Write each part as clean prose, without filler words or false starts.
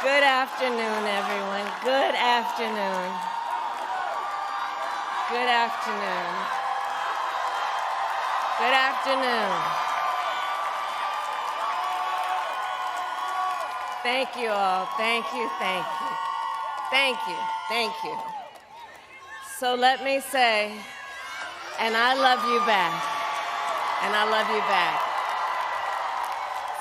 Good afternoon, everyone. Good afternoon. Good afternoon. Good afternoon. Thank you all. Thank you, thank you. Thank you, thank you. So let me say, and I love you back. And I love you back.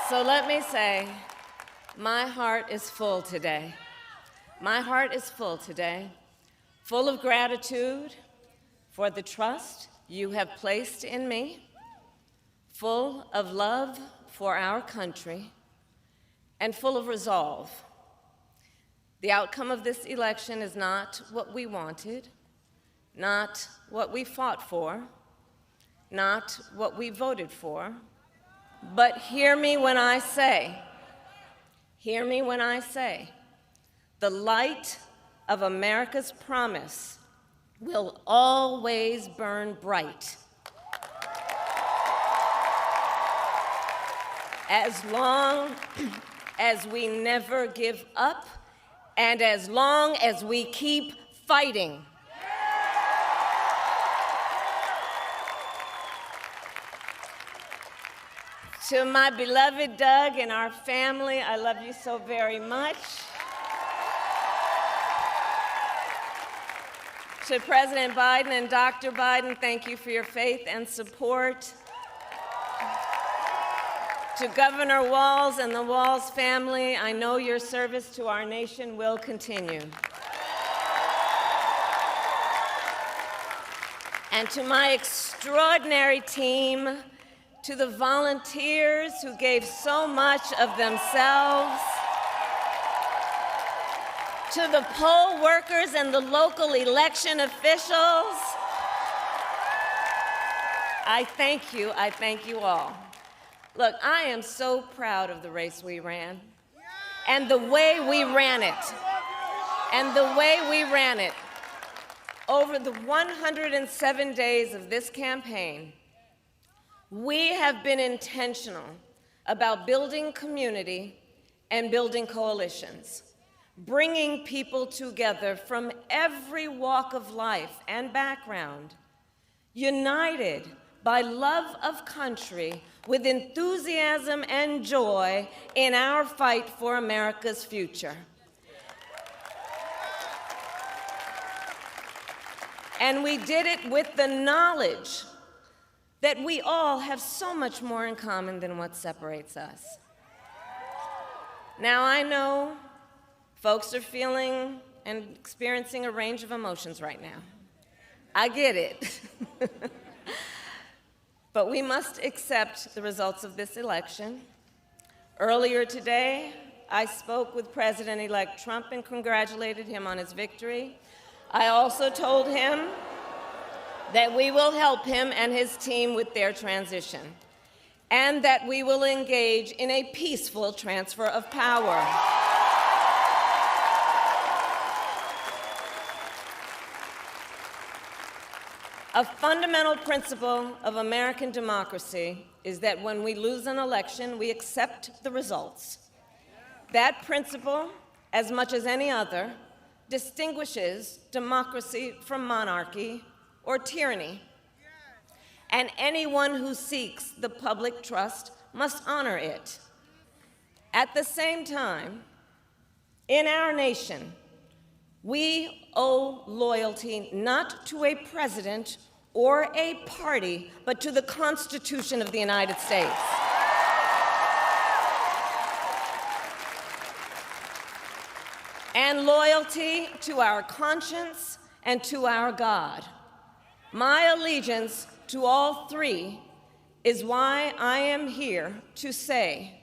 So let me say, my heart is full today. My heart is full today, full of gratitude for the trust you have placed in me, full of love for our country, and full of resolve. The outcome of this election is not what we wanted, not what we fought for, not what we voted for, but hear me when I say, the light of America's promise will always burn bright. As long as we never give up, and as long as we keep fighting. To my beloved Doug and our family, I love you so very much. To President Biden and Dr. Biden, thank you for your faith and support. To Governor Walz and the Walz family, I know your service to our nation will continue. And to my extraordinary team, to the volunteers who gave so much of themselves, to the poll workers and the local election officials, I thank you all. Look, I am so proud of the race we ran, and the way we ran it. Over the 107 days of this campaign, we have been intentional about building community and building coalitions, bringing people together from every walk of life and background, united by love of country with enthusiasm and joy in our fight for America's future. And we did it with the knowledge that we all have so much more in common than what separates us. Now, I know folks are feeling and experiencing a range of emotions right now. I get it. But we must accept the results of this election. Earlier today, I spoke with President-elect Trump and congratulated him on his victory. I also told him that we will help him and his team with their transition, and that we will engage in a peaceful transfer of power. A fundamental principle of American democracy is that when we lose an election, we accept the results. That principle, as much as any other, distinguishes democracy from monarchy or tyranny. And anyone who seeks the public trust must honor it. At the same time, in our nation, we owe loyalty not to a president or a party, but to the Constitution of the United States. And loyalty to our conscience and to our God. My allegiance to all three is why I am here to say,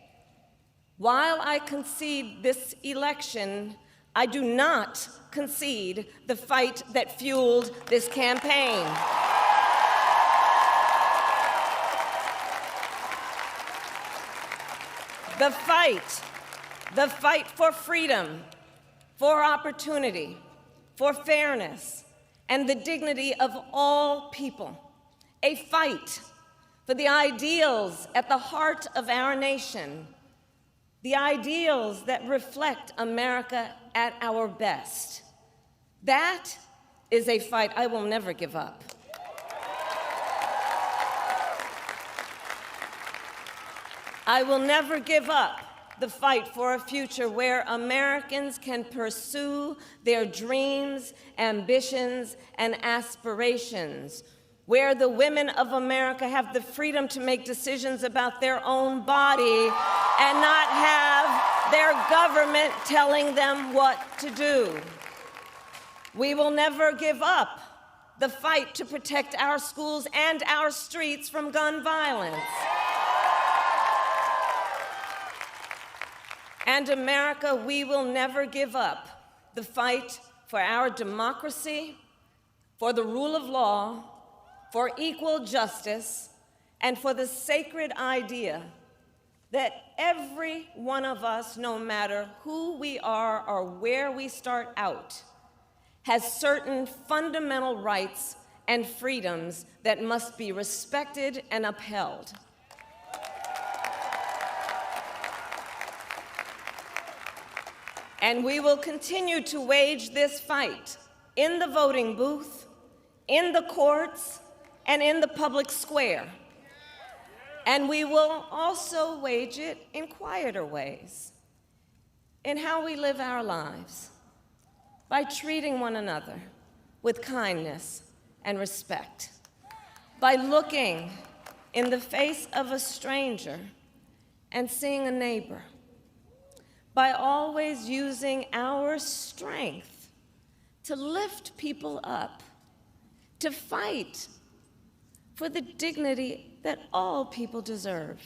while I concede this election, I do not concede the fight that fueled this campaign. The fight for freedom, for opportunity, for fairness, and the dignity of all people. A fight for the ideals at the heart of our nation, the ideals that reflect America at our best. That is a fight I will never give up. I will never give up the fight for a future where Americans can pursue their dreams, ambitions, and aspirations, where the women of America have the freedom to make decisions about their own body and not have their government telling them what to do. We will never give up the fight to protect our schools and our streets from gun violence. And America, we will never give up the fight for our democracy, for the rule of law, for equal justice, and for the sacred idea that every one of us, no matter who we are or where we start out, has certain fundamental rights and freedoms that must be respected and upheld. And we will continue to wage this fight in the voting booth, in the courts, and in the public square. And we will also wage it in quieter ways, in how we live our lives, by treating one another with kindness and respect, by looking in the face of a stranger and seeing a neighbor, by always using our strength to lift people up, to fight for the dignity that all people deserve.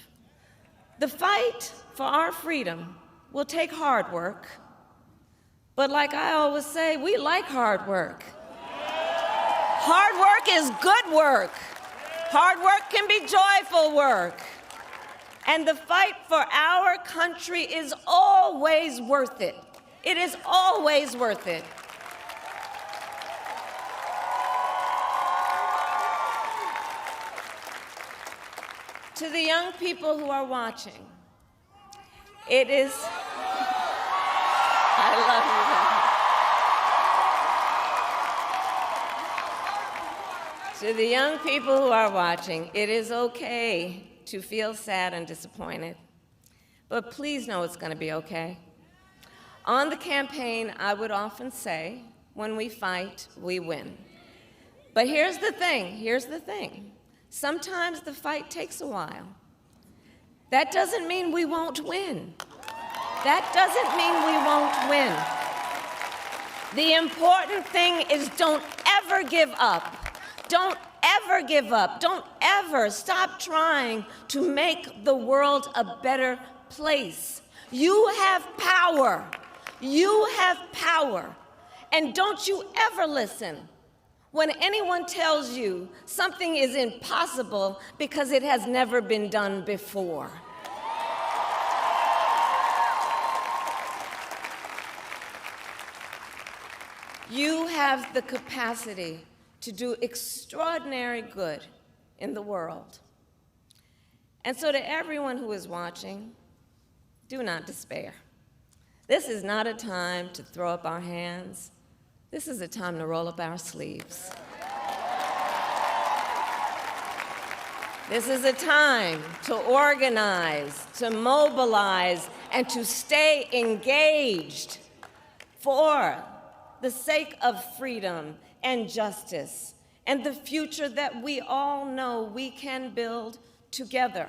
The fight for our freedom will take hard work, but like I always say, we like hard work. Hard work is good work. Hard work can be joyful work. And the fight for our country is always worth it. It is always worth it. To the young people who are watching, it is, I love you. To the young people who are watching, it is okay to feel sad and disappointed, but please know it's going to be okay. On the campaign, I would often say, when we fight, we win. But here's the thing. Sometimes the fight takes a while. That doesn't mean we won't win. That doesn't mean we won't win. The important thing is don't ever give up. Don't ever give up. Don't ever stop trying to make the world a better place. You have power. You have power. And don't you ever listen when anyone tells you something is impossible because it has never been done before. You have the capacity to do extraordinary good in the world. And so to everyone who is watching, do not despair. This is not a time to throw up our hands. This is a time to roll up our sleeves. This is a time to organize, to mobilize, and to stay engaged for the sake of freedom and justice, and the future that we all know we can build together.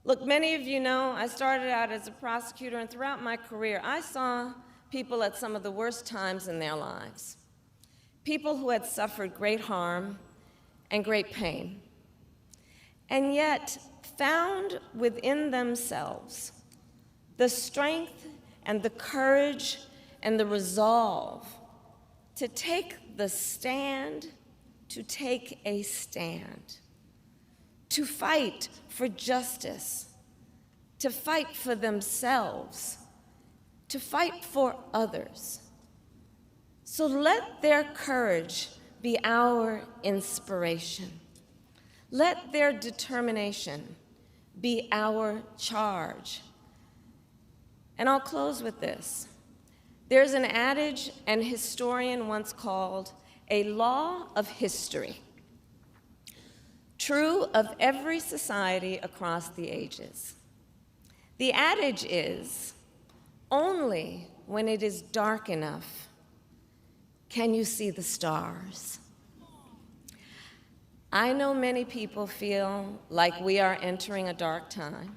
Look, many of you know I started out as a prosecutor, and throughout my career, I saw people at some of the worst times in their lives. People who had suffered great harm and great pain, and yet found within themselves the strength and the courage and the resolve to take the stand, to take a stand, to fight for justice, to fight for themselves, to fight for others. So let their courage be our inspiration. Let their determination be our charge. And I'll close with this. There's an adage an historian once called a law of history, true of every society across the ages. The adage is, only when it is dark enough can you see the stars. I know many people feel like we are entering a dark time,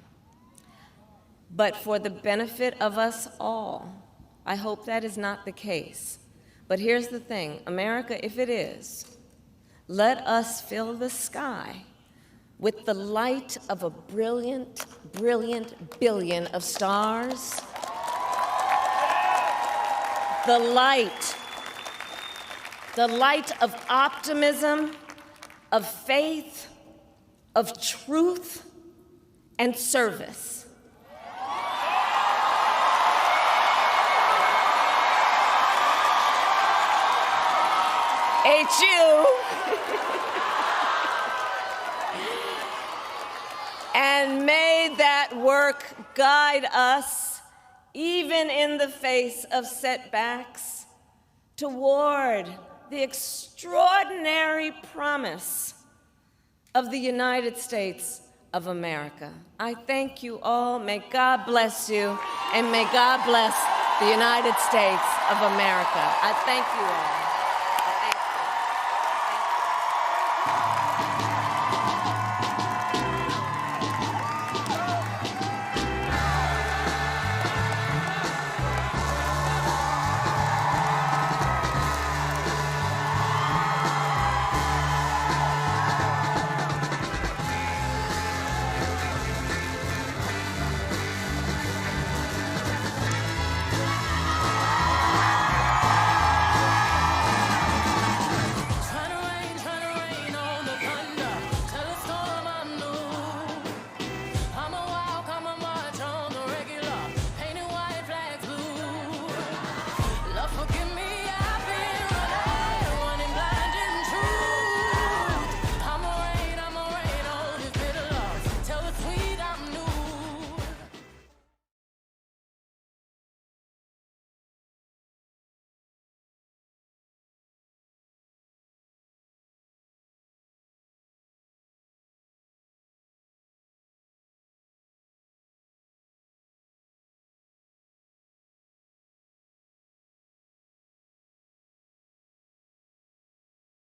but for the benefit of us all, I hope that is not the case. But here's the thing, America, if it is, let us fill the sky with the light of a brilliant, brilliant billion of stars. The light of optimism, of faith, of truth, and service. HU. And may that work guide us, even in the face of setbacks, toward the extraordinary promise of the United States of America. I thank you all. May God bless you, and may God bless the United States of America. I thank you all.